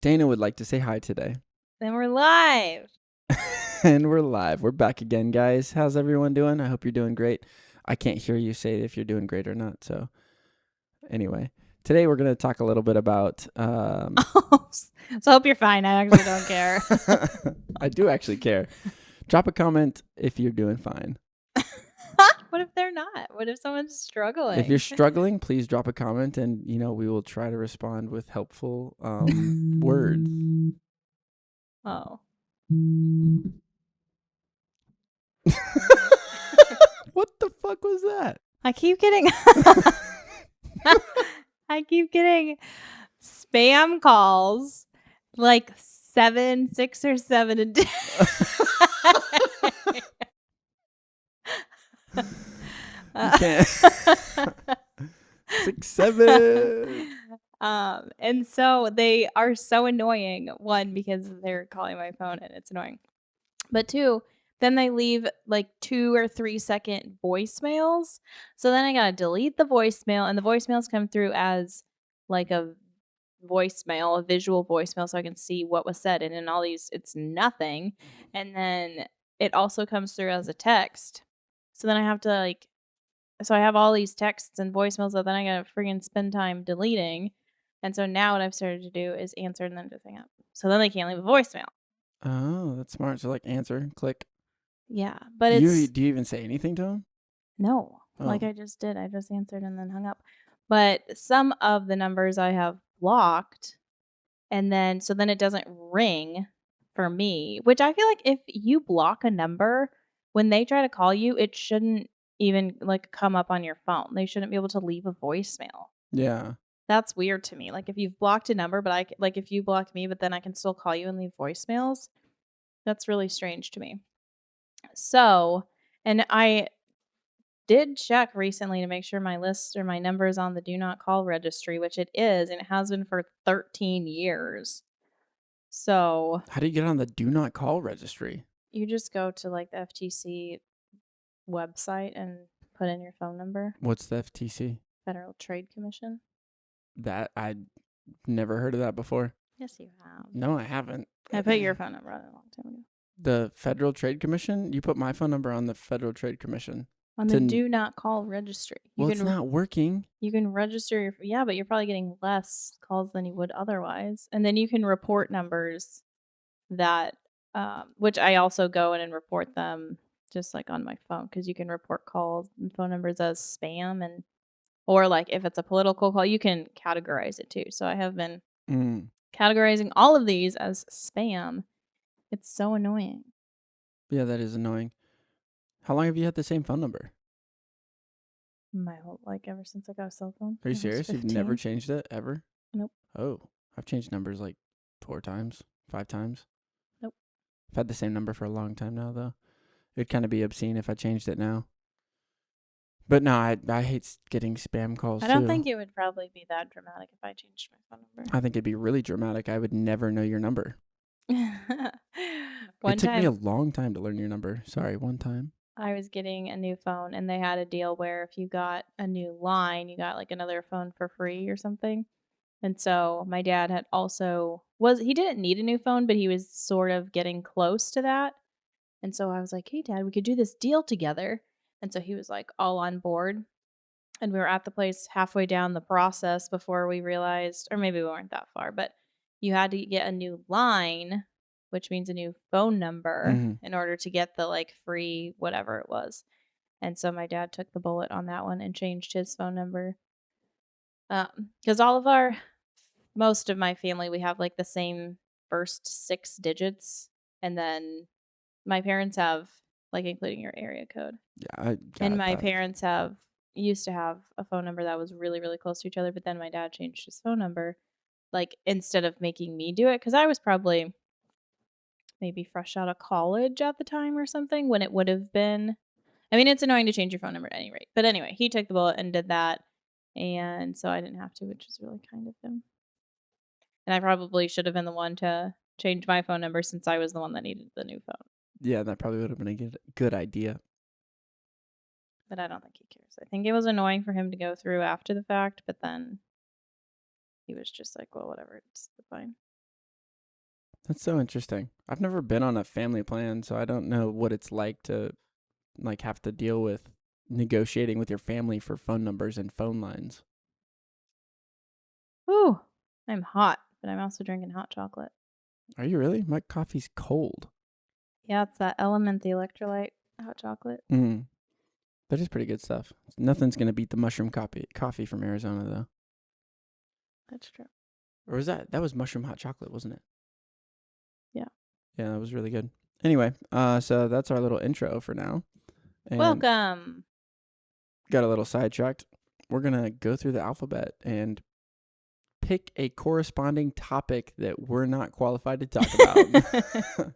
Dana would like to say hi today. Then we're live. And we're live. We're back again, guys. How's everyone doing? I hope you're doing great. I can't hear you say if you're doing great or not. So anyway, today we're going to talk a little bit about... So I hope you're fine. I actually don't care. I do actually care. Drop a comment if you're doing fine. What if they're not? What if someone's struggling? If you're struggling, please drop a comment and, we will try to respond with helpful words. Oh. What the fuck was that? I keep getting spam calls like 6 or 7 a day. You can't. 6, 7. And so they are so annoying. One, because they're calling my phone and it's annoying. But two, then they leave like 2 or 3 second voicemails. So then I gotta delete the voicemail, and the voicemails come through as like a voicemail, a visual voicemail, so I can see what was said. And in all these, it's nothing. And then it also comes through as a text. So then I have to so I have all these texts and voicemails that then I gotta friggin' spend time deleting. And so now what I've started to do is answer and then just hang up. So then they can't leave a voicemail. Oh, that's smart. So answer, click. Yeah, but Do you even say anything to him? No, like I just did. I just answered and then hung up. But some of the numbers I have blocked, and then it doesn't ring for me, which I feel like if you block a number, when they try to call you, it shouldn't even come up on your phone. They shouldn't be able to leave a voicemail. Yeah. That's weird to me. Like if you've blocked a number, but if you blocked me, but then I can still call you and leave voicemails, that's really strange to me. So, and I did check recently to make sure my list or my number is on the do not call registry, which it is, and it has been for 13 years. So, how do you get on the do not call registry? You just go to the FTC website and put in your phone number. What's the FTC? Federal Trade Commission. That I never heard of that before. Yes, you have. No, I haven't. I put your phone number on it a long time ago. The Federal Trade Commission? You put my phone number on the Federal Trade Commission. On the do not call registry. It's not working. You can register but you're probably getting less calls than you would otherwise. And then you can report numbers that, which I also go in and report them just on my phone, because you can report calls and phone numbers as spam, or if it's a political call, you can categorize it too. So I have been categorizing all of these as spam. It's so annoying. Yeah, that is annoying. How long have you had the same phone number? My whole ever since I got a cell phone. Are you serious? You've never changed it ever? Nope. Oh, I've changed numbers 4 times, 5 times. Nope. I've had the same number for a long time now, though. It'd kind of be obscene if I changed it now. But no, I hate getting spam calls, I don't think it would probably be that dramatic if I changed my phone number. I think it'd be really dramatic. I would never know your number. It took me a long time to learn your number. Sorry, one time. I was getting a new phone, and they had a deal where if you got a new line, you got another phone for free or something. And so my dad had he didn't need a new phone, but he was sort of getting close to that. And so I was like, hey, Dad, we could do this deal together. And so he was all on board. And we were at the place halfway down the process before we realized, or maybe we weren't that far, but you had to get a new line, which means a new phone number, in order to get the free whatever it was. And so my dad took the bullet on that one and changed his phone number. Because most of my family, we have the same first 6 digits. And then my parents have, including your area code. Yeah. And my parents used to have a phone number that was really, really close to each other. But then my dad changed his phone number, instead of making me do it, because I was probably maybe fresh out of college at the time or something, when it would have been. I mean, it's annoying to change your phone number at any rate. But anyway, he took the bullet and did that. And so I didn't have to, which is really kind of him. And I probably should have been the one to change my phone number, since I was the one that needed the new phone. Yeah, that probably would have been a good idea. But I don't think he cares. I think it was annoying for him to go through after the fact, but then he was just well, whatever, it's fine. That's so interesting. I've never been on a family plan, so I don't know what it's like to like have to deal with negotiating with your family for phone numbers and phone lines. Ooh, I'm hot, but I'm also drinking hot chocolate. Are you really? My coffee's cold. Yeah, it's that Element, the electrolyte hot chocolate. Mm. That is pretty good stuff. Nothing's gonna beat the mushroom coffee from Arizona though. That's true. Or was that was mushroom hot chocolate, wasn't it? Yeah. Yeah, that was really good. Anyway, so that's our little intro for now. And Welcome. got a little sidetracked. We're gonna go through the alphabet and pick a corresponding topic that we're not qualified to talk about.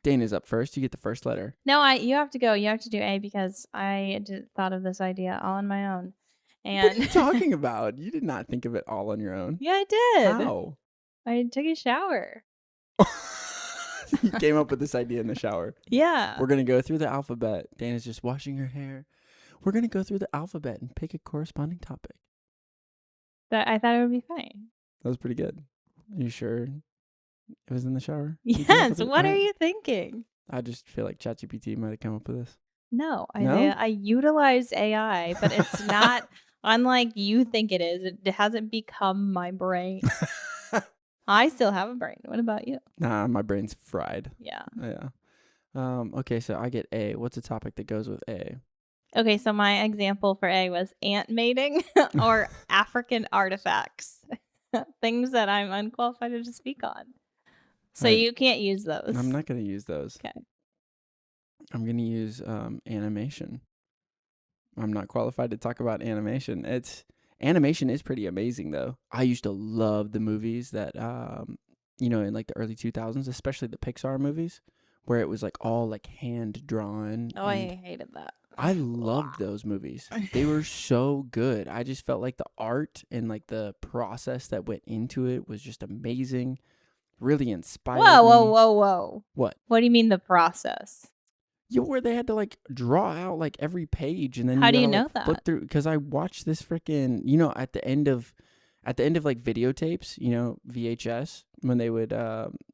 Dana's up first. You get the first letter. No, you have to go. You have to do A because I thought of this idea all on my own. And What are you talking about? You did not think of it all on your own. Yeah, I did. How? I took a shower. You came up with this idea in the shower. Yeah. We're going to go through the alphabet. Dana's just washing her hair. We're going to go through the alphabet and pick a corresponding topic. But I thought it would be funny. That was pretty good. Are you sure it was in the shower? Yes. What are you thinking? I just feel like ChatGPT might have come up with this. No, No? I utilize AI, but it's not unlike you think it is. It hasn't become my brain. I still have a brain. What about you? Nah, my brain's fried. Yeah. Yeah. Okay, so I get A. What's a topic that goes with A? Okay, so my example for A was ant mating or African artifacts. Things that I'm unqualified to speak on. So you can't use those. I'm not going to use those. Okay. I'm going to use animation. I'm not qualified to talk about animation. Animation is pretty amazing though. I used to love the movies that in like the early 2000s, especially the Pixar movies where it was like all like hand drawn. Oh, I hated that. I loved those movies. They were so good. I just felt like the art and like the process that went into it was just amazing. Really inspired me. Whoa. What? What do you mean the process? Yeah, where they had to like draw out like every page and then How do you gotta, know like, that? flip through, because I watched this freaking at the end of like videotapes, VHS, when they would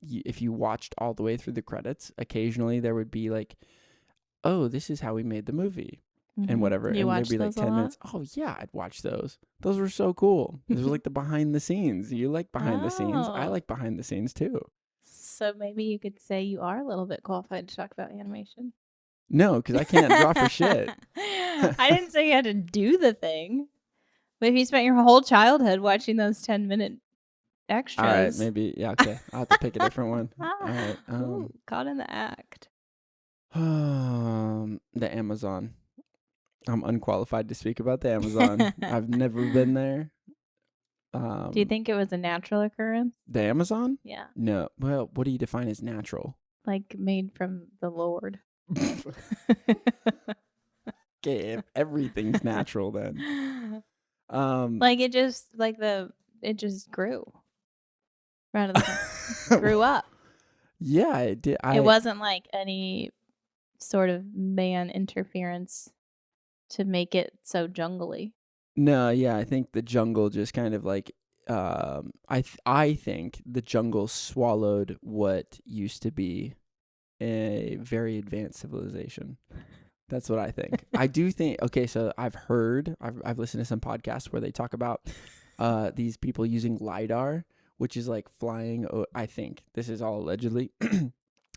if you watched all the way through the credits, occasionally there would be like, oh, this is how we made the movie and whatever, You and there'd be like 10 minutes. Oh yeah, I'd watch those. Those were so cool. Those were like the behind the scenes. You like behind the scenes. I like behind the scenes too. So maybe you could say you are a little bit qualified to talk about animation. No, because I can't draw for shit. I didn't say you had to do the thing. But if you spent your whole childhood watching those 10-minute extras. All right, maybe. Yeah, okay. I'll have to pick a different one. All right. Ooh, caught in the act. The Amazon. I'm unqualified to speak about the Amazon. I've never been there. Do you think it was a natural occurrence? The Amazon? Yeah. No. Well, what do you define as natural? Like made from the Lord. Okay, if everything's natural then. Like it just grew. Right out of the grew up. Yeah, it did. It wasn't like any sort of man interference to make it so jungly. No, yeah, I think the jungle just kind of like I think the jungle swallowed what used to be a very advanced civilization. That's what I think. I do think. Okay, so I've listened to some podcasts where they talk about these people using LiDAR, which is like flying. I think this is all allegedly.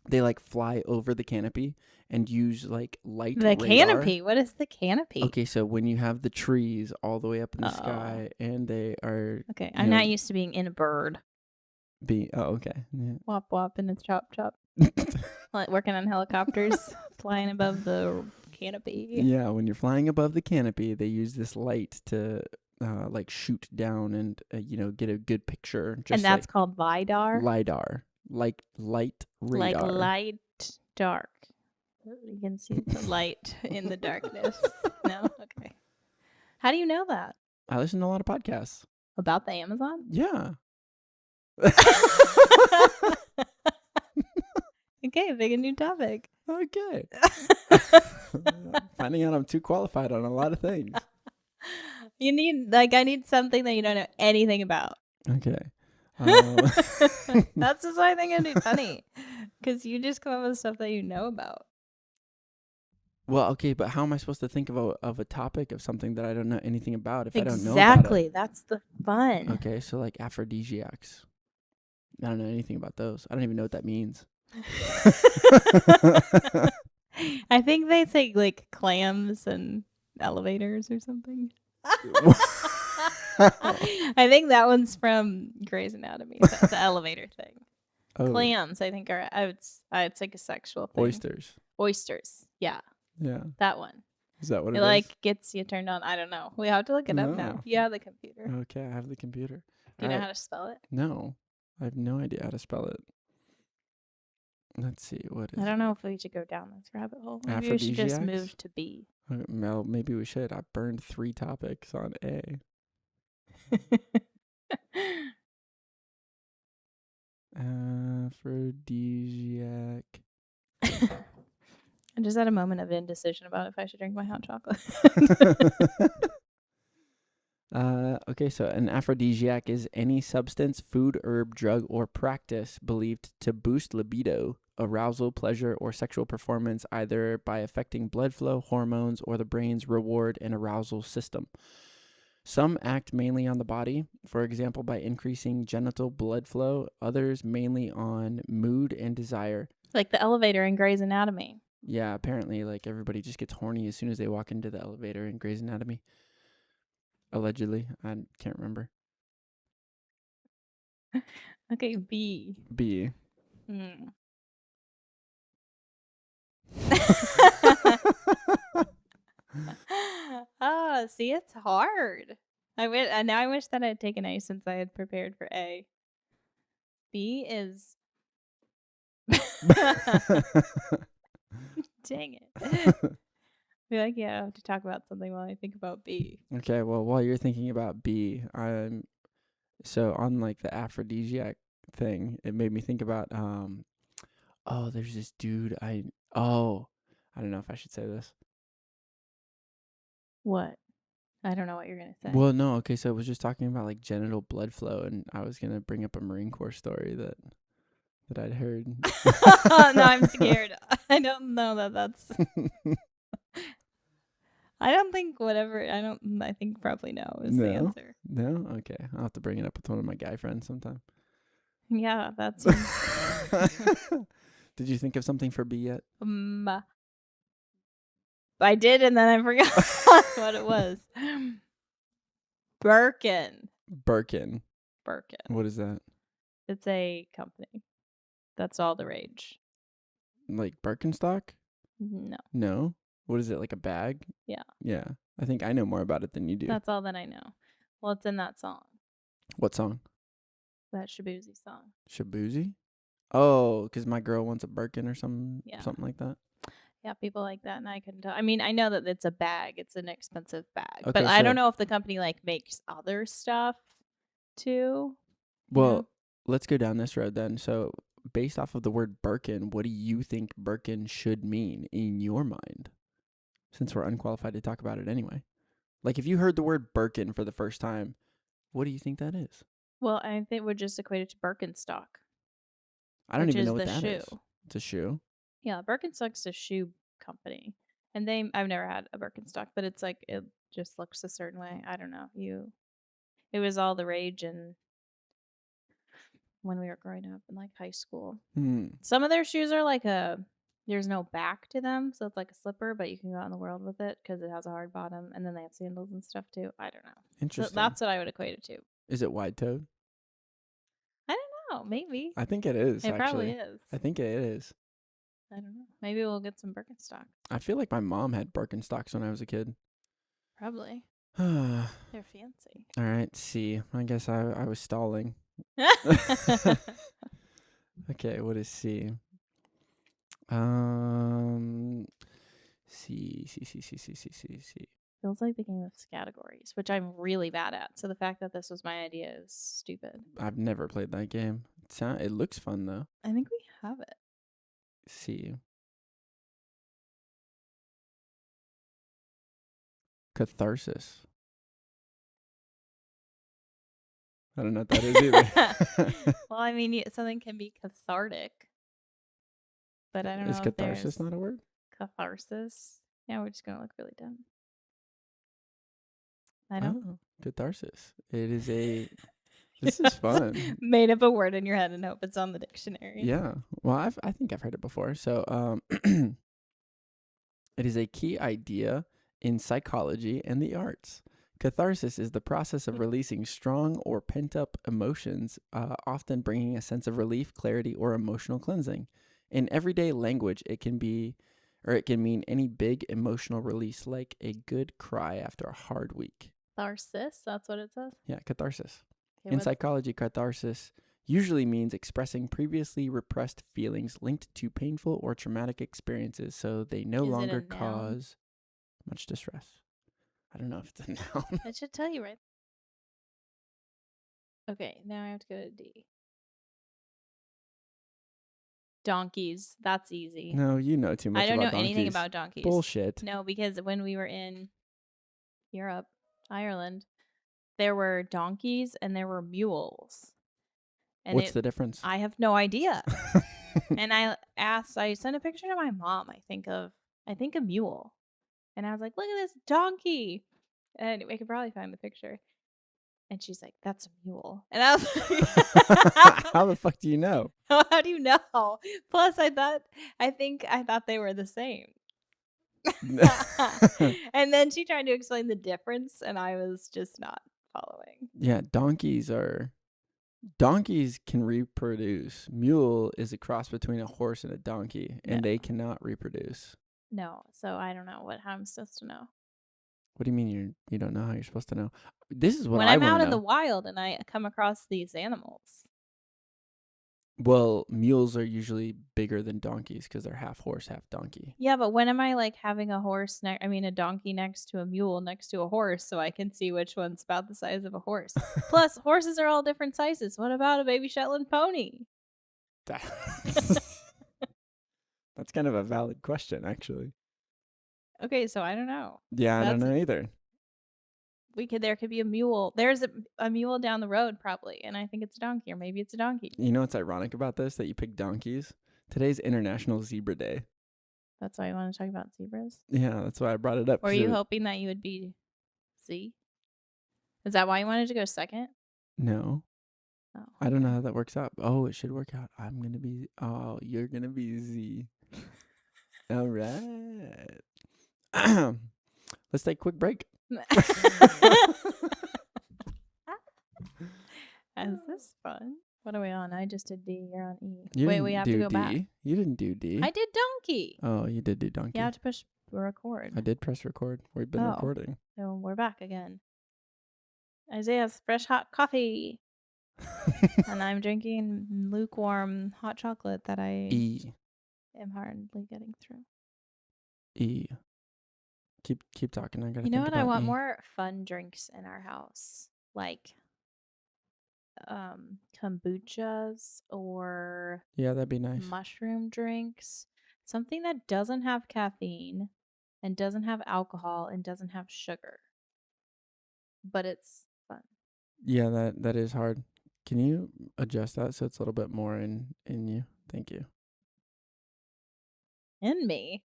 They like fly over the canopy and use like light radar. Canopy? What is the canopy? Okay, so when you have the trees all the way up in the sky and they are... Okay, I'm not used to being in a bird. Okay. Yeah. Wop wop and it's chop chop. Like working on helicopters, flying above the canopy. Yeah, when you're flying above the canopy, they use this light to like shoot down and get a good picture. And that's called LiDAR? LiDAR. Like light radar. Like light dark. You can see the light in the darkness. No? Okay. How do you know that? I listen to a lot of podcasts. About the Amazon? Yeah. Okay, pick a new topic. Okay. Finding out I'm too qualified on a lot of things. I need something that you don't know anything about. Okay. Oh. That's just why I think it'd be funny. Because you just come up with stuff that you know about. Well, okay, but how am I supposed to think of a topic of something that I don't know anything about if I don't know about it? Exactly. That's the fun. Okay, so like aphrodisiacs. I don't know anything about those. I don't even know what that means. I think they take like clams and elevators or something. I think that one's from Grey's Anatomy. The elevator thing. Oh, Clams, I think, are it's like a sexual thing. oysters. Oysters. Yeah, Yeah. that one. Is that what It it like is? gets you turned on. I don't know. We have to look it up now. No. You have the computer. Okay, I have the computer. Do you know how to spell it? No, I have no idea how to spell it. Let's see. What is I don't know if we should go down this rabbit hole. Maybe we should just Aphrodisiacs? move to B. Well, maybe we should. I burned 3 topics on A. Aphrodisiac. I just had a moment of indecision about if I should drink my hot chocolate. Okay, so an aphrodisiac is any substance, food, herb, drug, or practice believed to boost libido, arousal, pleasure, or sexual performance, either by affecting blood flow, hormones, or the brain's reward and arousal system. Some act mainly on the body, for example, by increasing genital blood flow, others mainly on mood and desire. Like the elevator in Grey's Anatomy. Yeah, apparently, like, everybody just gets horny as soon as they walk into the elevator in Grey's Anatomy. Allegedly. I can't remember. Okay, B. B. Hmm. Oh, see, it's hard. Now I wish that I had taken A since I had prepared for A. B is. Dang it. Be like, yeah, I have to talk about something while I think about B. Okay, well, while you're thinking about B, so on like the aphrodisiac thing, it made me think about there's this dude I don't know if I should say this. What? I don't know what you're gonna say. Well, no, okay, so I was just talking about like genital blood flow, and I was gonna bring up a Marine Corps story that I'd heard. No, I'm scared. I don't know that's. I don't think whatever. I think probably no is the No? answer. No? Okay. I'll have to bring it up with one of my guy friends sometime. Yeah, that's. Did you think of something for B yet? I did, and then I forgot what it was. Birkin. Birkin. What is that? It's a company. That's all the rage. Like Birkenstock? No. No? What is it, like a bag? Yeah. Yeah. I think I know more about it than you do. That's all that I know. Well, it's in that song. What song? That Shabuzi song. Shabuzi? Oh, because my girl wants a Birkin or something like that. Yeah, people like that, and I couldn't tell. I mean, I know that it's a bag. It's an expensive bag. Okay, but I don't know if the company like makes other stuff too. Well, let's go down this road then. So, based off of the word Birkin, what do you think Birkin should mean in your mind? Since we're unqualified to talk about it anyway. Like, if you heard the word Birkin for the first time, what do you think that is? Well, I think would just equate it to Birkenstock. I don't even know what the that shoe. is. It's a shoe? Yeah, Birkenstock's a shoe company. And I've never had a Birkenstock, but it's like it just looks a certain way. I don't know. It was all the rage and when we were growing up in like high school. Some of their shoes are like there's no back to them, so it's like a slipper, but you can go out in the world with it because it has a hard bottom, and then they have sandals and stuff too. I don't know. Interesting. So that's what I would equate it to. Is it wide-toed? I don't know. Maybe. I think it is, It actually. probably is. I think it is. I don't know. Maybe we'll get some Birkenstock. I feel like my mom had Birkenstocks when I was a kid. Probably. All They're fancy. right, C. I guess I was stalling. Okay, what is C? C. Feels like the game of categories, which I'm really bad at. So the fact that this was my idea is stupid. I've never played that game. It looks fun though. I think we have it. C. Catharsis. I don't know what that is either. Well, I mean, something can be cathartic, but I don't Is know if catharsis there's not a word? catharsis. Yeah, we're just gonna look really dumb. I don't. Oh, catharsis. It is a. This is fun. Made up a word in your head and hope it's on the dictionary. Yeah. Well, I think I've heard it before. So, it is a key idea in psychology and the arts. Catharsis is the process of releasing strong or pent up emotions, often bringing a sense of relief, clarity, or emotional cleansing. In everyday language, it can mean any big emotional release, like a good cry after a hard week. Catharsis, that's what it says. Yeah, catharsis. Okay, In what's psychology, catharsis usually means expressing previously repressed feelings linked to painful or traumatic experiences so they no is it a longer noun? cause much distress. I don't know if it's a noun. It should tell you right. Okay, now I have to go to D. Donkeys. That's easy. No, you know too much I don't about know anything donkeys. about donkeys. Bullshit. No, because when we were in Europe, Ireland, there were donkeys and there were mules. And What's the difference? I have no idea. And I sent a picture to my mom, I think a mule. And I was like, look at this donkey. And we could probably find the picture. And she's like, that's a mule. And I was like, How the fuck do you know? how do you know? Plus, I thought they were the same. And then she tried to explain the difference, and I was just not following. Yeah, donkeys can reproduce. Mule is a cross between a horse and a donkey, and they cannot reproduce. No, so I don't know how I'm supposed to know. What do you mean you don't know how you're supposed to know? This is what When I I'm want out to in the know. wild and I come across these animals. Well, mules are usually bigger than donkeys because they're half horse, half donkey. Yeah, but when am I like having a donkey next to a mule next to a horse so I can see which one's about the size of a horse? Plus, horses are all different sizes. What about a baby Shetland pony? That's kind of a valid question, actually. Okay, so I don't know. Yeah, I don't know either. There could be a mule. There's a mule down the road probably, and I think it's a donkey, or maybe it's a donkey. You know what's ironic about this? That you picked donkeys. Today's International Zebra Day. That's why I want to talk about zebras. Yeah, that's why I brought it up. Were you hoping that you would be Z? Is that why you wanted to go second? No. Oh, I don't know how that works out. Oh, it should work out. You're gonna be Z. All right. Let's take a quick break. Is this fun? What are we on? I just did D. You're on E. You Wait, didn't we have do to go D. back. You didn't do D. I did donkey. Oh, you did do donkey. You have to push record. I did press record. We've been recording. So we're back again. Isaiah's fresh hot coffee. And I'm drinking lukewarm hot chocolate that I am hardly getting through. E. Keep talking. I gotta. You know think what? I about want E. more fun drinks in our house, like kombuchas or Yeah, that'd be nice. mushroom drinks. Something that doesn't have caffeine and doesn't have alcohol and doesn't have sugar. But it's fun. Yeah, that is hard. Can you adjust that so it's a little bit more in you? Thank you. In me.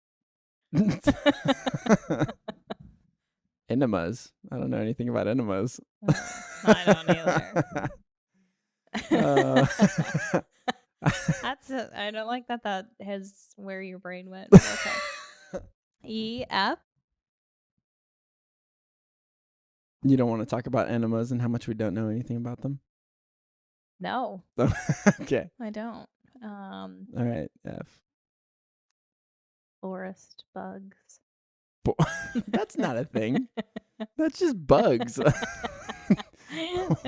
Enemas. I don't know anything about enemas. I don't either. I don't like that has where your brain went. Okay. E, F. You don't want to talk about enemas and how much we don't know anything about them? No. Okay. I don't. All right, F. Forest bugs. That's not a thing. That's just bugs. They're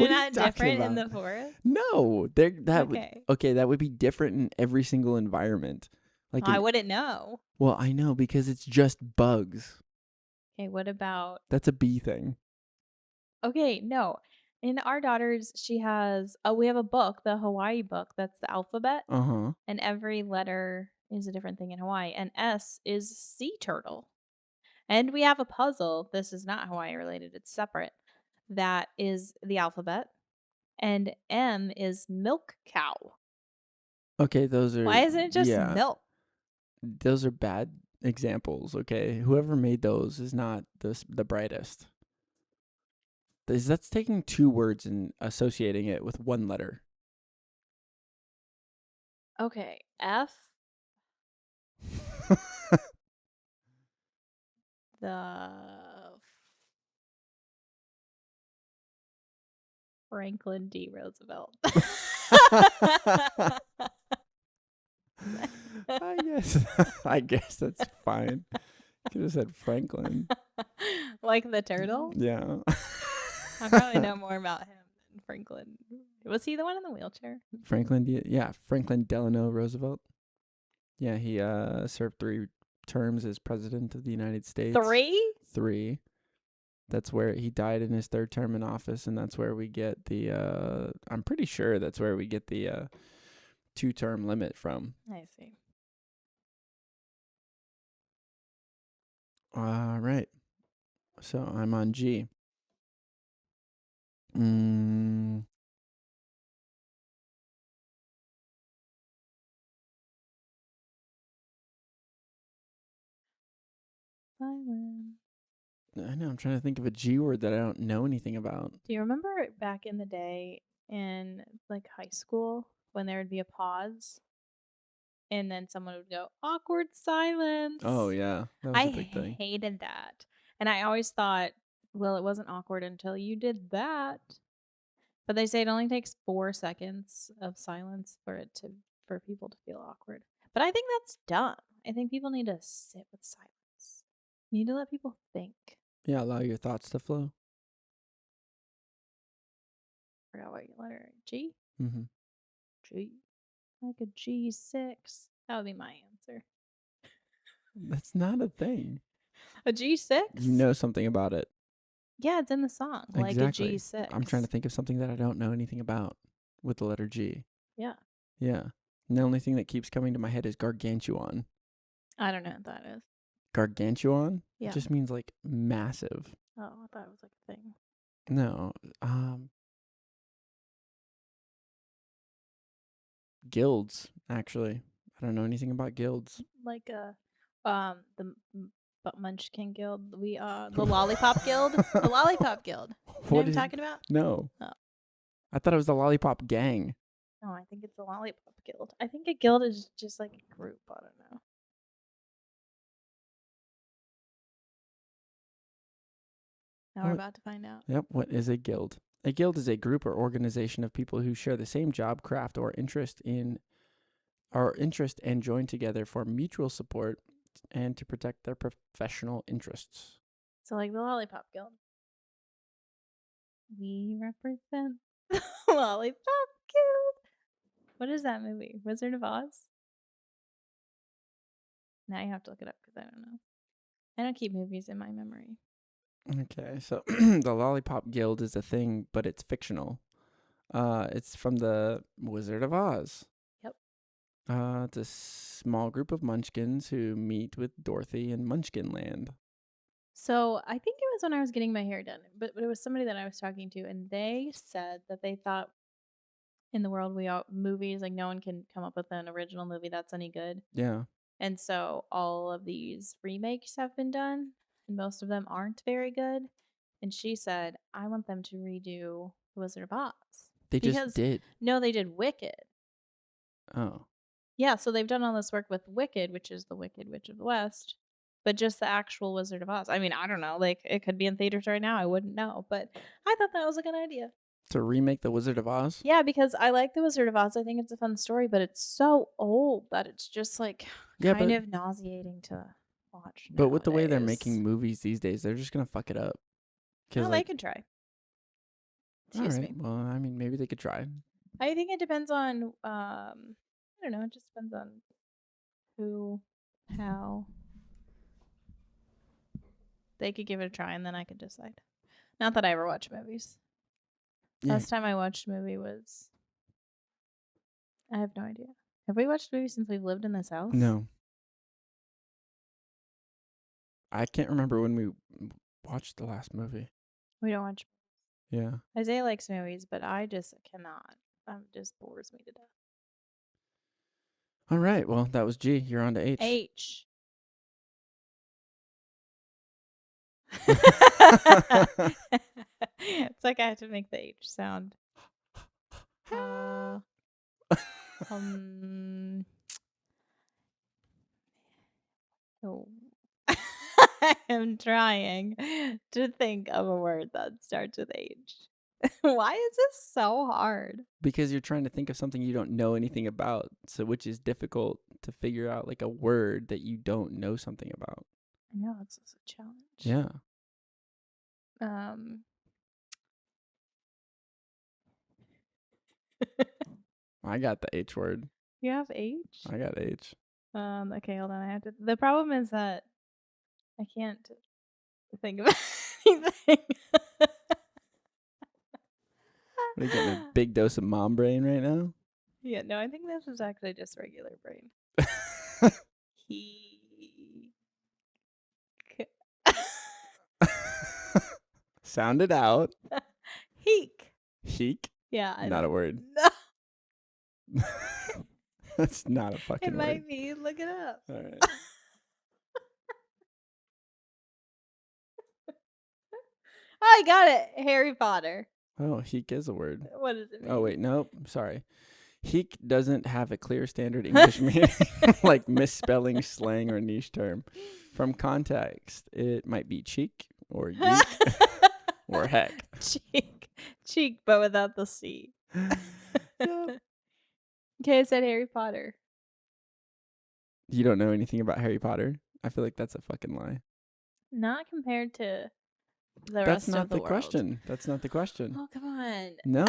not different in the forest? No. That would be different in every single environment. Like I wouldn't know. Well, I know because it's just bugs. Okay, what about... That's a bee thing. Okay, no. In our daughter's, she has... we have a book, the Hawaii book, that's the alphabet. Uh-huh. And every letter is a different thing in Hawaii. And S is sea turtle. And we have a puzzle. This is not Hawaii related. It's separate. That is the alphabet. And M is milk cow. Okay, those are Why isn't it just yeah, milk? those are bad examples. Okay, whoever made those is not the brightest. That's taking two words and associating it with one letter. Okay, F, the Franklin D. Roosevelt. I guess I guess that's fine. Could have said Franklin. Like the turtle? Yeah. I probably know more about him than Franklin. Was he the one in the wheelchair? Franklin Delano Roosevelt. Yeah, he served 3 terms as president of the United States. 3? 3. That's where he died in his 3rd term in office, and that's where we get the I'm pretty sure that's where we get the 2-term limit from. I see. All right. So I'm on G. Silence. I know. I'm trying to think of a G word that I don't know anything about. Do you remember back in the day in like high school when there would be a pause and then someone would go, awkward silence? Oh yeah, that was I a big thing. hated that. And I always thought, well, it wasn't awkward until you did that. But they say it only takes 4 seconds of silence for people to feel awkward. But I think that's dumb. I think people need to sit with silence. You need to let people think. Yeah, allow your thoughts to flow. Forgot what letter. G? Mm-hmm. G. Like a G6. That would be my answer. That's not a thing. A G6? You know something about it. Yeah, it's in the song. Like Exactly. a G6. I'm trying to think of something that I don't know anything about with the letter G. Yeah. Yeah. And the only thing that keeps coming to my head is gargantuan. I don't know what that is. Gargantuan? Yeah. It just means like massive. Oh, I thought it was like a thing. No. Guilds, actually. I don't know anything about guilds. Like the Munchkin Guild. The Lollipop Guild. The Lollipop Guild. You know what I'm talking about? No. Oh. I thought it was the Lollipop Gang. No, I think it's the Lollipop Guild. I think a guild is just like a group. I don't know. Now we're about to find out. Yep. What is a guild? A guild is a group or organization of people who share the same job, craft, or interest and join together for mutual support and to protect their professional interests. So like the Lollipop Guild. We represent the Lollipop Guild. What is that movie? Wizard of Oz? Now you have to look it up because I don't know. I don't keep movies in my memory. Okay, so the Lollipop Guild is a thing, but it's fictional. It's from the Wizard of Oz. Yep. It's a small group of munchkins who meet with Dorothy in Munchkinland. So I think it was when I was getting my hair done, but it was somebody that I was talking to, and they said that they thought in the world movies, like no one can come up with an original movie that's any good. Yeah. And so all of these remakes have been done, and most of them aren't very good. And she said, I want them to redo The Wizard of Oz. They just did. No, they did Wicked. Oh. Yeah, so they've done all this work with Wicked, which is the Wicked Witch of the West, but just the actual Wizard of Oz. I mean, I don't know. Like, it could be in theaters right now. I wouldn't know. But I thought that was a good idea. To remake The Wizard of Oz? Yeah, because I like The Wizard of Oz. I think it's a fun story, but it's so old that it's just like kind of nauseating to watch. But with the way they're nowadays. making movies these days, they're just going to fuck it up. Well, they could try. Excuse me. Well, I mean, maybe they could try. I think it depends on, I don't know. It just depends on who, how. They could give it a try, and then I could decide. Not that I ever watch movies. Yeah. Last time I watched a movie was... I have no idea. Have we watched movies since we've lived in this house? No. I can't remember when we watched the last movie. We don't watch... Yeah. Isaiah likes movies, but I just cannot. It just bores me to death. All right. Well, that was G. You're on to H. H. It's like I have to make the H sound. Oh. I am trying to think of a word that starts with H. Why is this so hard? Because you're trying to think of something you don't know anything about, so which is difficult to figure out, like a word that you don't know something about. I know it's a challenge. Yeah. I got the H word. You have H? I got H. Okay, hold on. I have to. The problem is that I can't think of anything. Are you getting a big dose of mom brain right now? Yeah, no, I think this was actually just regular brain. He. Sound it out. Heek. Heek? Yeah. Not a word. No. That's not a fucking It word. might be. Look it up. All right. I got it. Harry Potter. Oh, heek is a word. What does it mean? Oh, wait. Nope. Sorry. Heek doesn't have a clear standard English meaning, like misspelling, slang, or niche term. From context, it might be cheek or geek or heck. Cheek, but without the C. Yep. Okay, I said Harry Potter. You don't know anything about Harry Potter? I feel like that's a fucking lie. Not compared to the That's rest not of the the world. question. That's not the question. Oh, come on. No.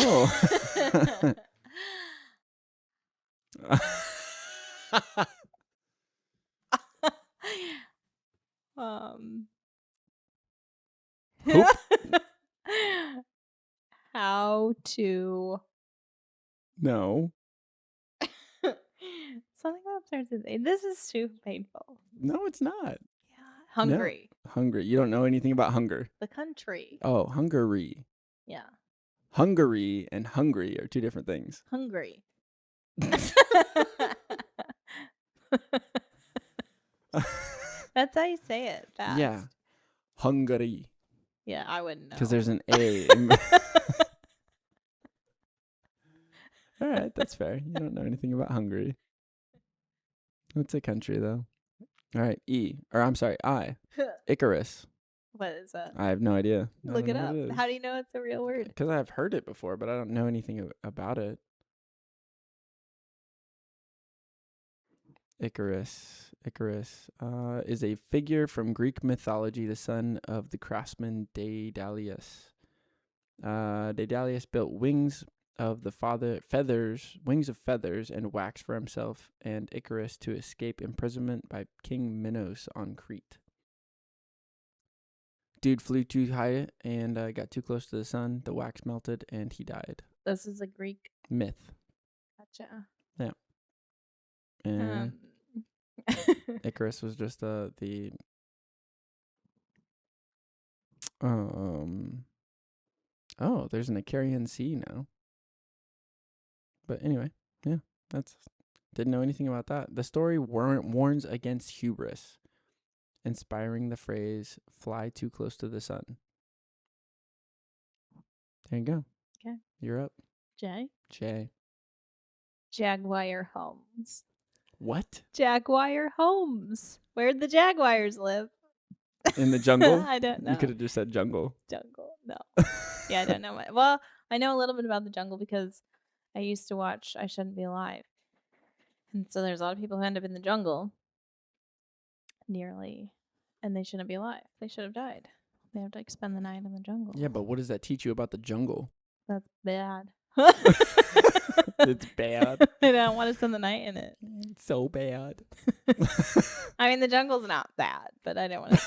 Poop. How to No. something that starts with A. This is too painful. No, it's not. Yeah. Hungry. No. Hungry. You don't know anything about hunger. The country. Oh, Hungary. Yeah. Hungary and hungry are two different things. Hungry. That's how you say it fast. Yeah. Hungary. Yeah, I wouldn't know. Because there's an A. All right, that's fair. You don't know anything about Hungary. It's a country, though. All right, I. Icarus. What is that? I have no idea. Look it up. How do you know it's a real word? Because I've heard it before, but I don't know anything about it. Icarus is a figure from Greek mythology, the son of the craftsman Daedalus. Daedalus built wings of feathers, and wax for himself and Icarus to escape imprisonment by King Minos on Crete. Dude flew too high and got too close to the sun. The wax melted and he died. This is a Greek Myth. Gotcha. Yeah. And Icarus was just the there's an Icarian Sea now. But anyway, yeah, didn't know anything about that. The story warns against hubris, inspiring the phrase "fly too close to the sun." There you go. Okay. You're up. J. Jaguar homes. What? Jaguar homes. Where'd the jaguars live? In the jungle? I don't know. You could have just said jungle. Jungle. No. Yeah, I don't know. Well, I know a little bit about the jungle because I used to watch I Shouldn't Be Alive. And so there's a lot of people who end up in the jungle nearly, and they shouldn't be alive. They should have died. They have to spend the night in the jungle. Yeah, but what does that teach you about the jungle? That's bad. It's bad. I don't want to spend the night in it. It's so bad. I mean, the jungle's not bad, but I don't want to.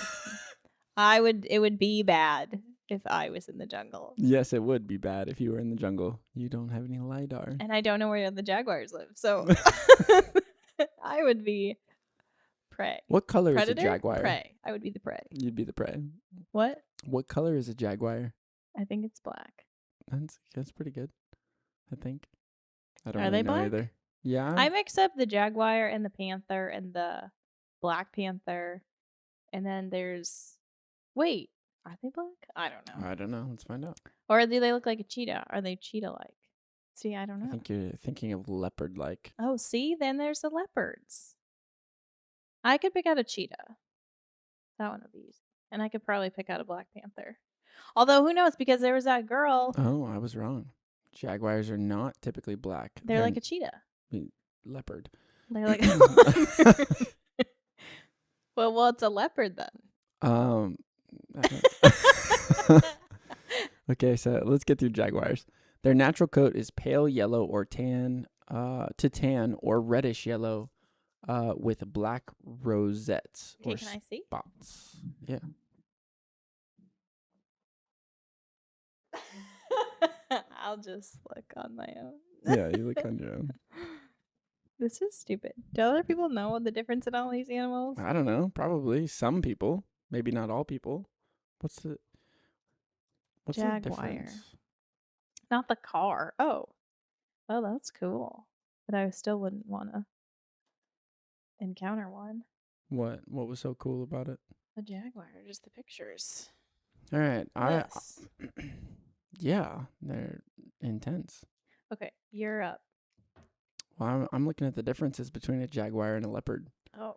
It would be bad if I was in the jungle. Yes, it would be bad if you were in the jungle. You don't have any LiDAR. And I don't know where the jaguars live, so I would be prey. What color Predator? is a jaguar? Prey. I would be the prey. You'd be the prey. What? What color is a jaguar? I think it's black. That's pretty good, I think. I don't Are really they know black? either. Yeah, I mix up the jaguar and the panther and the black panther. And then there's. Wait, are they black? I don't know. I don't know. Let's find out. Or do they look like a cheetah? Are they cheetah like? See, I don't I know. think you're thinking of leopard-like. Oh, see, then there's the leopards. I could pick out a cheetah. That one would be easy. And I could probably pick out a black panther. Although, who knows? Because there was that girl. Oh, I was wrong. Jaguars are not typically black. They're like a cheetah. Leopard. They're like. Well, it's a leopard then. Okay, so let's get through jaguars. Their natural coat is pale yellow or tan to tan or reddish yellow with black rosettes Okay, or can I see? spots. Yeah. I'll just look on my own. Yeah, you look on your own. This is stupid. Do other people know the difference in all these animals? I don't know. Probably some people. Maybe not all people. What's the Jaguar. difference? Not the car. Oh, that's cool. But I still wouldn't want to encounter one. What was so cool about it? A jaguar, just the pictures. All right. Yes. Yeah, they're intense. Okay, you're up. Well, I'm looking at the differences between a jaguar and a leopard. Oh.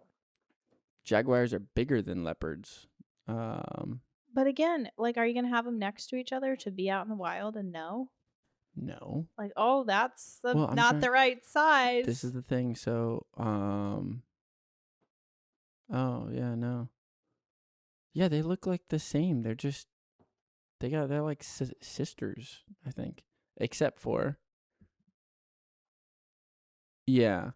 Jaguars are bigger than leopards. But again, like, are you going to have them next to each other to be out in the wild and know? No. Like, oh, that's Well, not the right size. This is the thing. So, oh yeah, no. Yeah, they look like the same. They're like sisters, I think, except for. Yeah,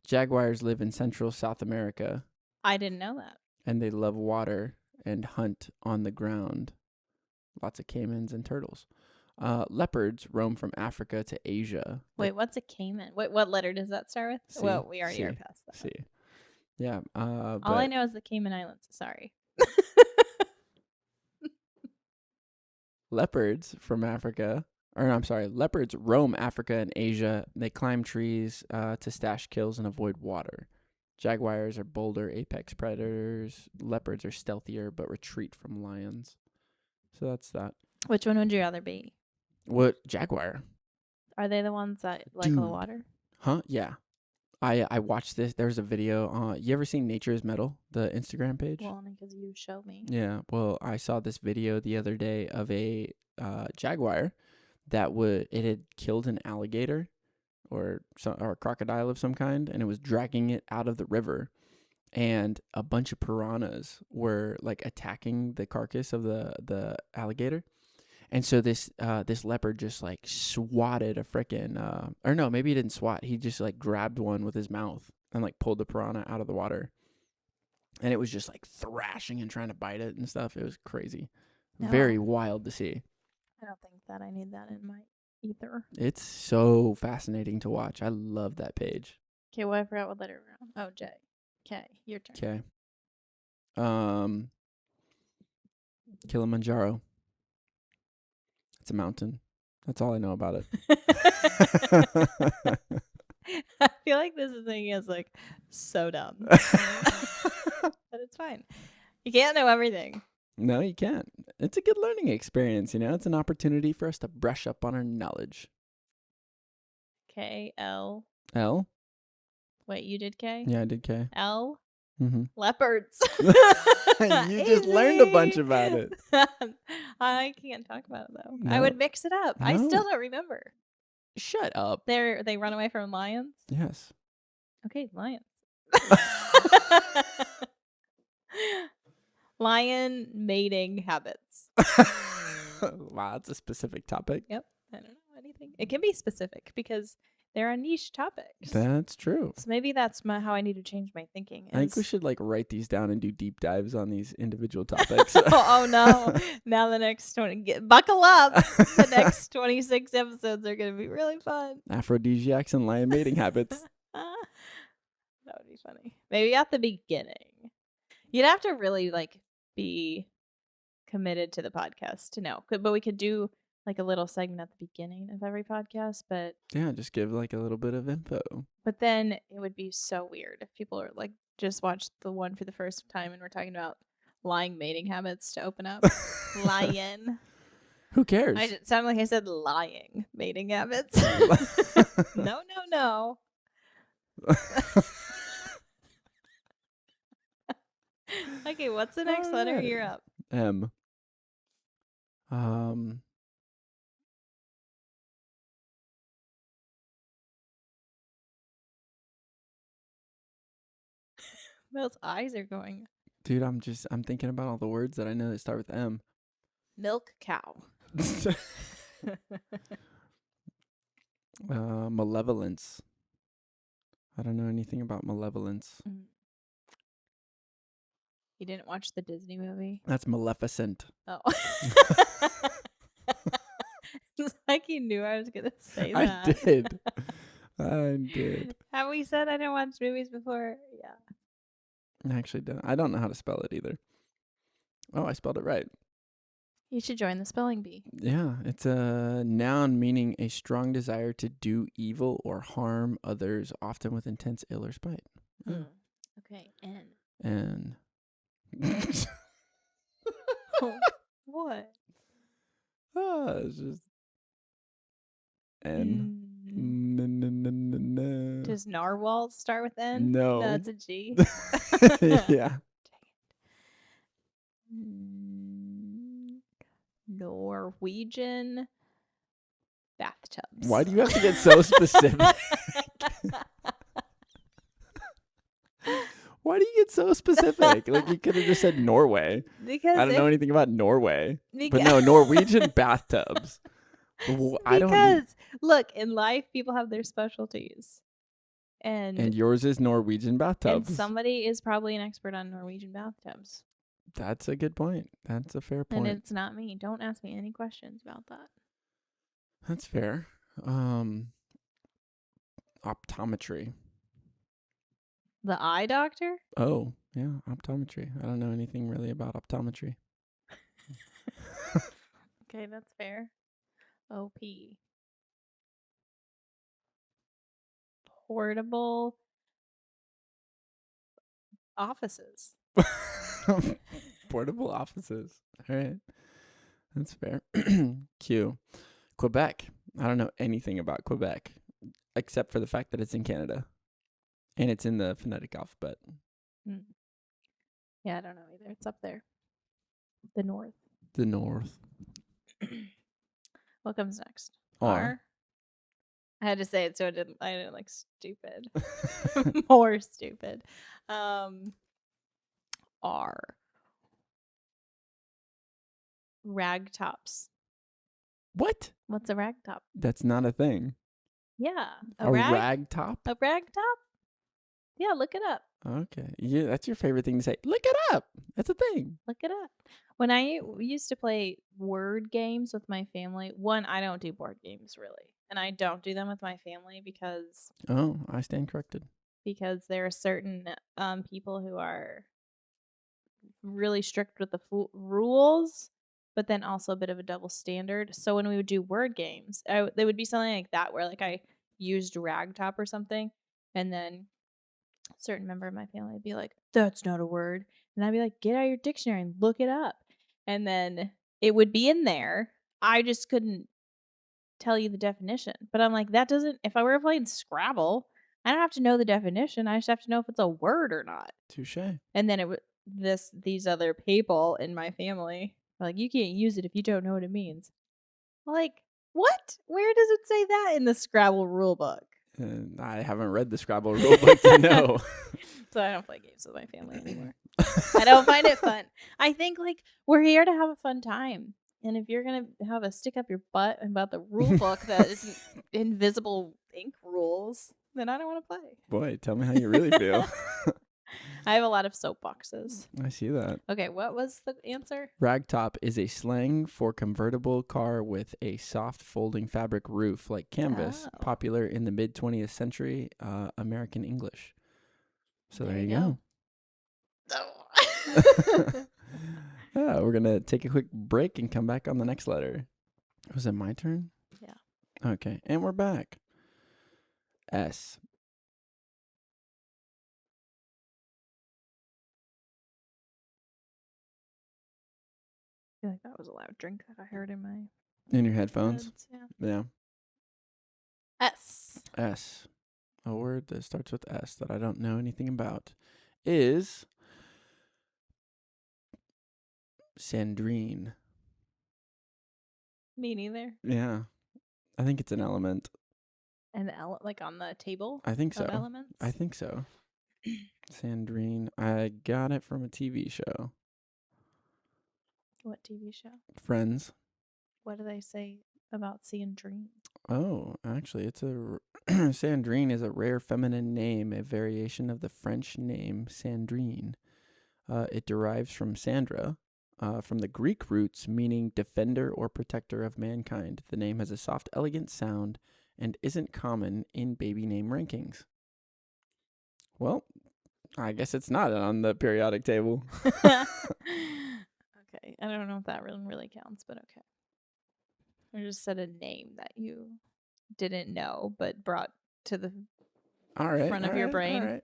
jaguars live in Central South America. I didn't know that. And they love water and hunt on the ground. Lots of caimans and turtles. Leopards roam from Africa to Asia. Wait, what's a caiman? Wait, what letter does that start with? C. Well, we already C. are past that. See. Yeah. All I know is the Cayman Islands. Sorry. Leopards from Africa, leopards roam Africa and Asia. They climb trees to stash kills and avoid water. Jaguars are bolder apex predators. Leopards are stealthier but retreat from lions. So that's that. Which one would you rather be? What jaguar? Are they the ones that like the water? Huh? Yeah. I watched this. There's a video. You ever seen Nature's Metal, the Instagram page? Well, only because you showed me. Yeah. Well, I saw this video the other day of a jaguar that it had killed an alligator or a crocodile of some kind, and it was dragging it out of the river. And a bunch of piranhas were like attacking the carcass of the alligator. And so this leopard just like swatted a frickin' or no, maybe he didn't swat. He just like grabbed one with his mouth and like pulled the piranha out of the water. And it was just like thrashing and trying to bite it and stuff. It was crazy. No. Very wild to see. I don't think that I need that in my ether. It's so fascinating to watch. I love that page. Okay, well, I forgot what letter we're on. Oh, J. Okay, your turn. Okay. Kilimanjaro. It's a mountain. That's all I know about it. I feel like this thing is like so dumb. But it's fine. You can't know everything. No, you can't. It's a good learning experience, you know? It's an opportunity for us to brush up on our knowledge. K, L. L? Wait, you did K? Yeah, I did K. L? Mm-hmm. Leopards. You just learned a bunch about it. I can't talk about it though. No. I would mix it up. No. I still don't remember. Shut up. They run away from lions? Yes. Okay, lions. Lion mating habits. Wow, that's a specific topic. Yep. I don't know anything. It can be specific because they're a niche topics. That's true. So maybe that's how I need to change my thinking. I think we should like write these down and do deep dives on these individual topics. Oh no. Now the next 20 buckle up. The next 26 episodes are going to be really fun. Aphrodisiacs and lion mating habits. That would be funny. Maybe at the beginning. You'd have to really like be committed to the podcast to know. But we could do like a little segment at the beginning of every podcast, but Yeah, just give like a little bit of info. then it would be so weird if people are like just watched the one for the first time and we're talking about lying mating habits to open up. Lying. Who cares? It sounded like I said lying mating habits. No, no, no. Okay, what's the next letter? Alright. You're up. M. Those eyes are going. Dude, I'm thinking about all the words that I know that start with M. Milk cow. Malevolence. I don't know anything about malevolence. You didn't watch the Disney movie? That's Maleficent. Oh. It's like you knew I was going to say that. I did. I did. Have we said I didn't watch movies before? Yeah. I actually don't. I don't know how to spell it either. Oh, I spelled it right. You should join the spelling bee. Yeah, it's a noun meaning a strong desire to do evil or harm others, often with intense ill or spite. Okay, N. And What? it's just N. Does narwhal start with N? No. That's a G. Yeah. Norwegian bathtubs. Why do you have to get so specific? Why do you get so specific? Like, you could have just said Norway. Because I don't know anything about Norway. But no, because Norwegian bathtubs. I don't. because look, in life people have their specialties. And yours is Norwegian and bathtubs. somebody is probably an expert on Norwegian bathtubs. That's a good point. That's a fair And point. it's not me. Don't ask me any questions about that. That's fair. Optometry. The eye doctor? Oh, yeah, optometry. I don't know anything really about optometry. Okay, that's fair. OP. Portable offices. Portable offices. All right. That's fair. Q. Quebec. I don't know anything about Quebec except for the fact that it's in Canada and it's in the phonetic alphabet. Yeah, I don't know either. It's up there. The north. The north. What comes next? R. I had to say it so I didn't like stupid. More stupid. R. Rag tops. What? What's a rag top? That's not a thing. Yeah. A rag top? A rag top? Yeah, look it up. Okay. Yeah, that's your favorite thing to say. Look it up. That's a thing. Look it up. When I used to play word games with my family, I don't do board games really. And I don't do them with my family because Oh, I stand corrected. there are certain people who are really strict with the rules, but then also a bit of a double standard. So when we would do word games, they would be something like that where like I used ragtop or something, and then a certain member of my family would be like, "That's not a word," and I'd be like, "Get out your dictionary and look it up," and then it would be in there. I just couldn't tell you the definition, but I'm like, that doesn't. If I were playing Scrabble, I don't have to know the definition. I just have to know if it's a word or not. Touche. And then these other people in my family are like, you can't use it if you don't know what it means. I'm like, what? Where does it say that in the Scrabble rule book? I haven't read the Scrabble rulebook to know. So I don't play games with my family anymore. I don't find it fun. I think like we're here to have a fun time. And if you're going to have a stick up your butt about the rule book that is invisible ink rules, then I don't want to play. Boy, tell me how you really feel. I have a lot of soapboxes. I see that. Okay, what was the answer? Ragtop is a slang for convertible car with a soft folding fabric roof like canvas, Oh. popular in the mid 20th century American English. So there you go. Yeah, we're gonna take a quick break and come back on the next letter. Was it my turn? Yeah. Okay, and we're back. S. I feel like that was a loud drink that I heard in my In your headphones? heads. Yeah. Yeah. S. S. A word that starts with S that I don't know anything about is Sandrine. Me neither. Yeah. I think it's an element. An like on the table I think of so. elements. I think so. Sandrine. I got it from a TV show. What TV show? Friends. What do they say about seeing dreams? Oh, actually, it's a Sandrine is a rare feminine name, a variation of the French name Sandrine. It derives from Sandra, from the Greek roots meaning defender or protector of mankind. The name has a soft, elegant sound and isn't common in baby name rankings. Well, I guess it's not on the periodic table. Okay. I don't know if that really counts, but okay. I just said a name that you didn't know but brought to the All right. front of your brain. All right.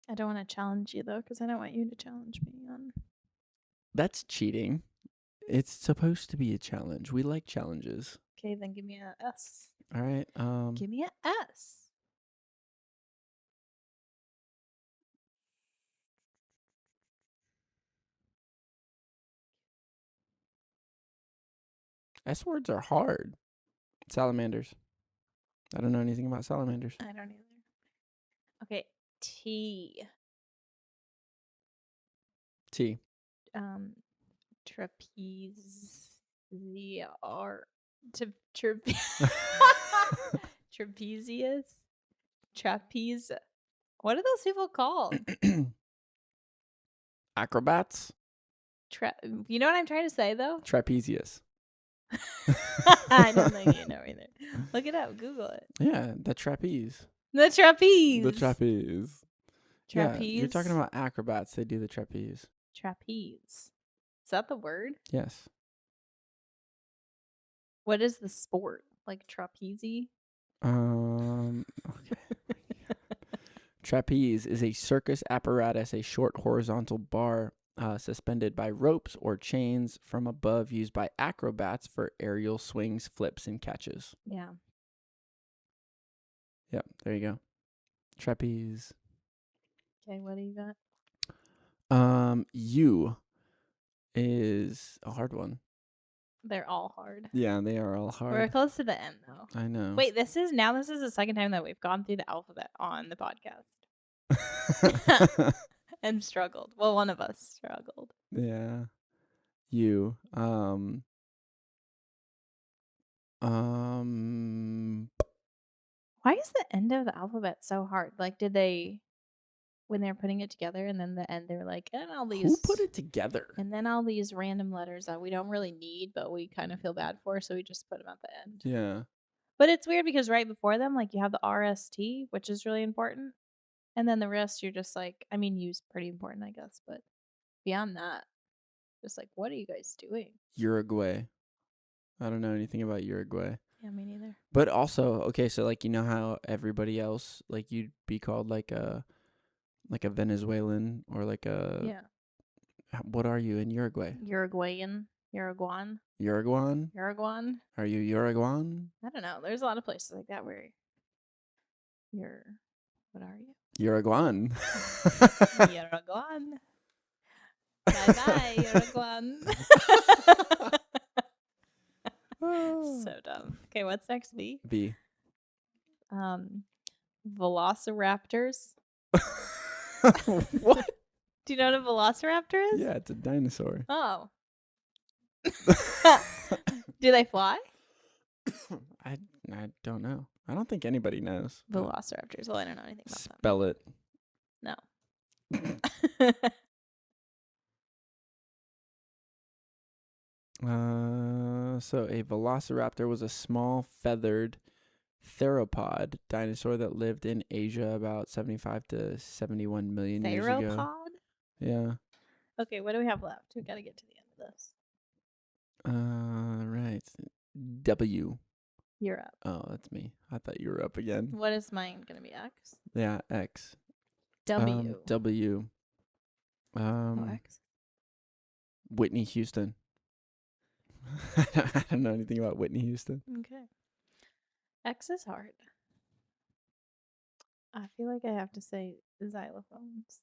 I don't want to challenge you though, because I don't want you to challenge me on. That's cheating. It's supposed to be a challenge. We like challenges. Okay, then give me a S. All right. Give me a S. S words are hard. Salamanders. I don't know anything about salamanders. I don't either. Okay, T. T. Trapeze. Trapezius. Trapeze. What are those people called? Acrobats. You know what I'm trying to say though? Trapezius. I don't think you know either. Look it up. Google it. Yeah, the trapeze. The trapeze. The trapeze. Trapeze. Yeah, you're talking about acrobats. They do the trapeze. Trapeze. Is that the word? Yes. What is the sport? Like trapeze? Okay. Trapeze is a circus apparatus, a short horizontal bar suspended by ropes or chains from above used by acrobats for aerial swings, flips, and catches. Yeah. Yep, there you go. Trapeze. Okay, what do you got? U is a hard one. They're all hard. Yeah, they are all hard. We're close to the end though. I know. Wait, this is the second time that we've gone through the alphabet on the podcast. And struggled. Well, one of us struggled. Yeah. U. Why is the end of the alphabet so hard? Like, did they, when they're putting it together, and then the end, they're like, and all these. Who put it together? And then all these random letters that we don't really need, but we kind of feel bad for, so we just put them at the end. Yeah. But it's weird because right before them, like you have the RST, which is really important, and then the rest you're just like, I mean, U's pretty important, I guess, but beyond that, just like, what are you guys doing? Uruguay. I don't know anything about Uruguay. Yeah, me neither. But also, okay, so like you know how everybody else, like you'd be called like a Venezuelan or like a Yeah. What are you in Uruguay? Uruguayan. Uruguayan. Uruguayan? Uruguayan. Are you Uruguayan? I don't know. There's a lot of places like that where you're. What are you? Uruguayan. Uruguayan. Bye bye, Uruguayan. So dumb. Okay, what's next? V. V. Velociraptors. What? Do you know what a velociraptor is? Yeah, it's a dinosaur. Oh. Do they fly? I don't know. I don't think anybody knows. Velociraptors. Well, I don't know anything about them. Spell it. No. So a velociraptor was a small feathered theropod dinosaur that lived in Asia about 75 to 71 million years ago. Theropod? Yeah. Okay, what do we have left? We gotta get to the end of this. Right. W. You're up. Oh, that's me. I thought you were up again. What is mine gonna be? X? Yeah, X. W. W. X. Whitney Houston. I don't know anything about Whitney Houston. Okay. X is hard. I feel like I have to say xylophones.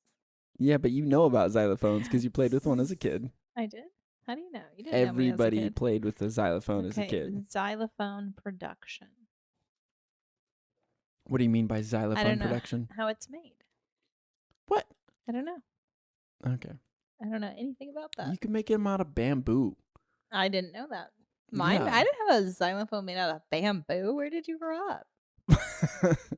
Yeah, but you know about xylophones because you played with one as a kid. I did? How do you know? You didn't know me as a Everybody kid. played with a xylophone as a Okay, kid. xylophone production. What do you mean by I xylophone don't know production? how it's made. What? I don't know. Okay. I don't know anything about that. You can make them out of bamboo. I didn't know that. Mine, Yeah. I didn't have a xylophone made out of bamboo. Where did you grow up?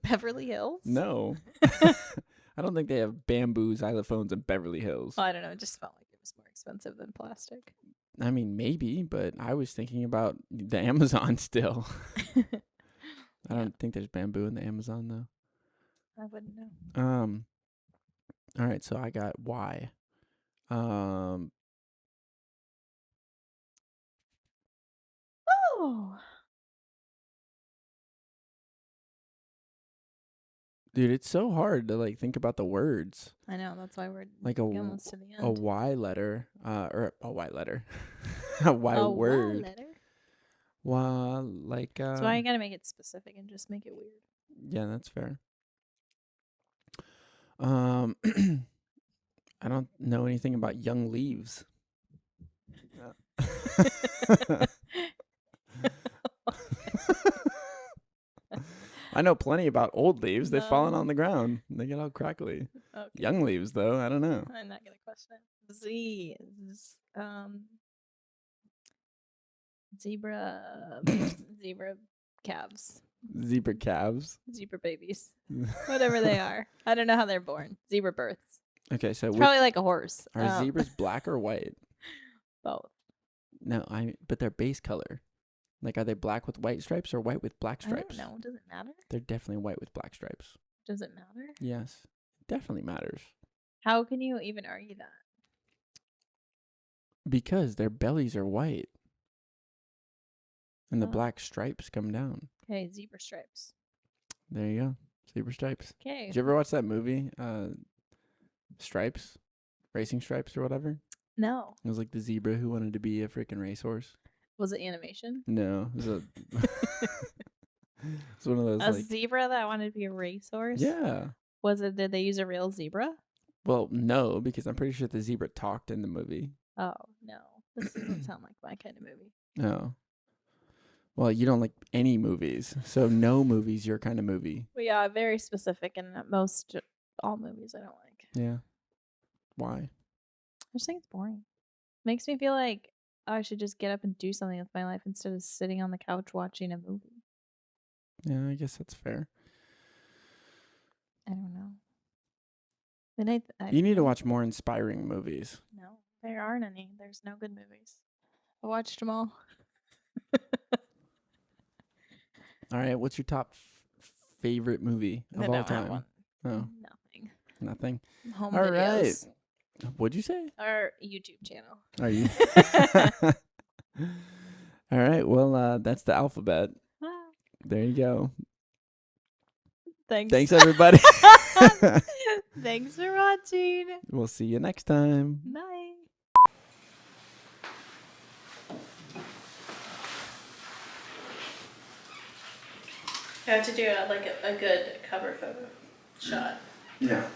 Beverly Hills? No. I don't think they have bamboo xylophones in Beverly Hills. Well, I don't know. It just felt like it was more expensive than plastic. I mean, maybe, but I was thinking about the Amazon still. I don't think there's bamboo in the Amazon, though. I wouldn't know. All right, so I got Y. Oh. Dude, it's so hard to like think about the words. I know. That's why we're Like almost to the end. a Y letter, or a Y letter, a Y A word. Y letter? Why, like. That's why you gotta make it specific and just make it weird. Yeah, that's fair. I don't know anything about young leaves. I know plenty about old leaves. They've fallen on the ground. They get all crackly. Okay. Young leaves, though, I don't know. I'm not gonna question it. Z is zebra zebra calves. Zebra calves. Zebra babies. Whatever they are. I don't know how they're born. Zebra births. Okay, so It's probably like a horse. are zebras black or white? Both. No, but their base color. Like, are they black with white stripes or white with black stripes? I don't know. Does it matter? They're definitely white with black stripes. Does it matter? Yes, it definitely matters. How can you even argue that? Because their bellies are white. And the black stripes come down. Okay, zebra stripes. There you go. Zebra stripes. Okay. Did you ever watch that movie, Stripes? Racing Stripes or whatever? No. It was like the zebra who wanted to be a freaking racehorse. Was it animation? No. It was it's one of those a like zebra that wanted to be a racehorse? Yeah. Was it, did they use a real zebra? Well, no, because I'm pretty sure the zebra talked in the movie. Oh, no. This doesn't sound like my kind of movie. No. Well, you don't like any movies, so no movie's your kind of movie. Well, yeah, very specific, and most all movies I don't like. Yeah. Why? I just think it's boring. Makes me feel like I should just get up and do something with my life instead of sitting on the couch watching a movie. Yeah, I guess that's fair. I don't know. Then you need to watch more inspiring movies. No, there aren't any. There's no good movies. I watched them all. All right, what's your top favorite movie of all time? Oh, nothing. Home all videos. Right. What'd you say? Our YouTube channel. Are you? All right. Well, that's the alphabet. There you go. Thanks, everybody. Thanks for watching. We'll see you next time. Bye. I have to do like a good cover photo shot. Yeah.